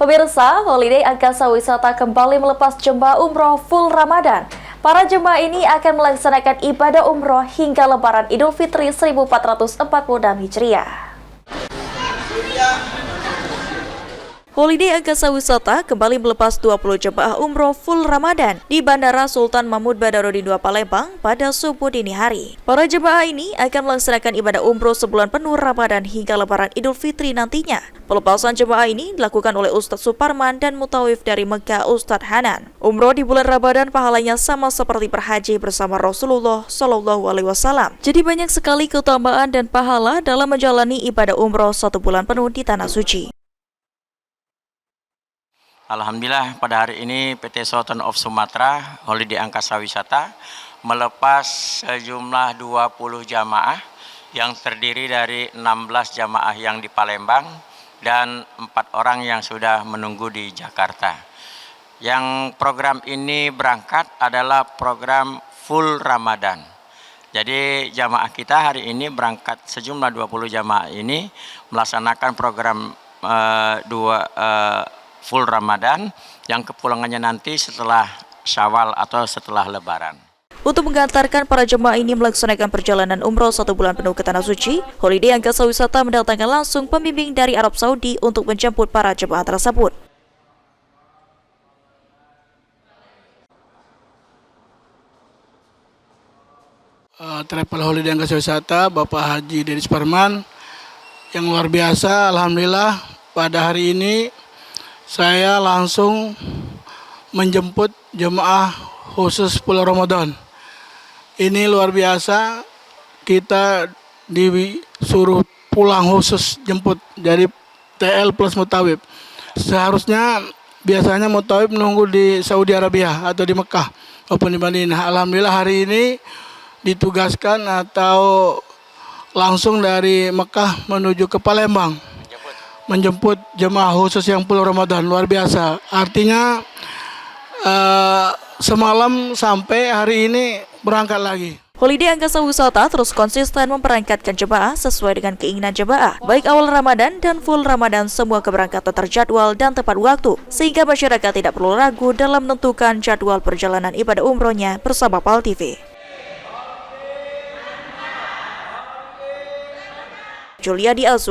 Pemirsa, Holiday Angkasa Wisata kembali melepas jemaah umroh full Ramadan. Para jemaah ini akan melaksanakan ibadah umroh hingga Lebaran Idul Fitri 1446 Hijriah. Holiday Angkasa Wisata kembali melepas 20 jemaah umroh full Ramadan di Bandara Sultan Mahmud Badarudin II Palembang pada subuh dini hari. Para jemaah ini akan melaksanakan ibadah umroh sebulan penuh Ramadan hingga Lebaran Idul Fitri nantinya. Pelepasan jemaah ini dilakukan oleh Ustadz Suparman dan mutawif dari Mekah Ustadz Hanan. Umroh di bulan Ramadan pahalanya sama seperti berhaji bersama Rasulullah Shallallahu Alaihi Wasallam. Jadi banyak sekali keutamaan dan pahala dalam menjalani ibadah umroh 1 bulan penuh di Tanah Suci. Alhamdulillah pada hari ini PT Sultan of Sumatra Holiday Angkasa Wisata melepas sejumlah 20 jamaah yang terdiri dari 16 jamaah yang di Palembang dan 4 orang yang sudah menunggu di Jakarta. Yang program ini berangkat adalah program full Ramadan. Jadi jamaah kita hari ini berangkat sejumlah 20 jamaah ini melaksanakan program full Ramadan yang kepulangannya nanti setelah Syawal atau setelah Lebaran. Untuk mengantarkan para jemaah ini melaksanakan perjalanan umroh 1 bulan penuh ke Tanah Suci, Holiday Angkasa Wisata mendatangkan langsung pembimbing dari Arab Saudi untuk menjemput para jemaah tersebut. Travel Holiday Angkasa Wisata Bapak Haji Deddy Suparman yang luar biasa. Alhamdulillah pada hari ini saya langsung menjemput jemaah khusus bulan Ramadan. Ini luar biasa, kita disuruh pulang khusus jemput dari TL plus mutawib. Seharusnya biasanya mutawib menunggu di Saudi Arabia atau di Mekah maupun di Madinah. Alhamdulillah hari ini ditugaskan atau langsung dari Mekah menuju ke Palembang menjemput jemaah khusus yang full Ramadan. Luar biasa, artinya semalam sampai hari ini berangkat lagi. Holiday Angkasa Wisata terus konsisten memberangkatkan jemaah sesuai dengan keinginan jemaah, baik awal Ramadan dan full Ramadan, semua keberangkatan terjadwal dan tepat waktu, sehingga masyarakat tidak perlu ragu dalam menentukan jadwal perjalanan ibadah umrohnya bersama PAL TV. Julia Di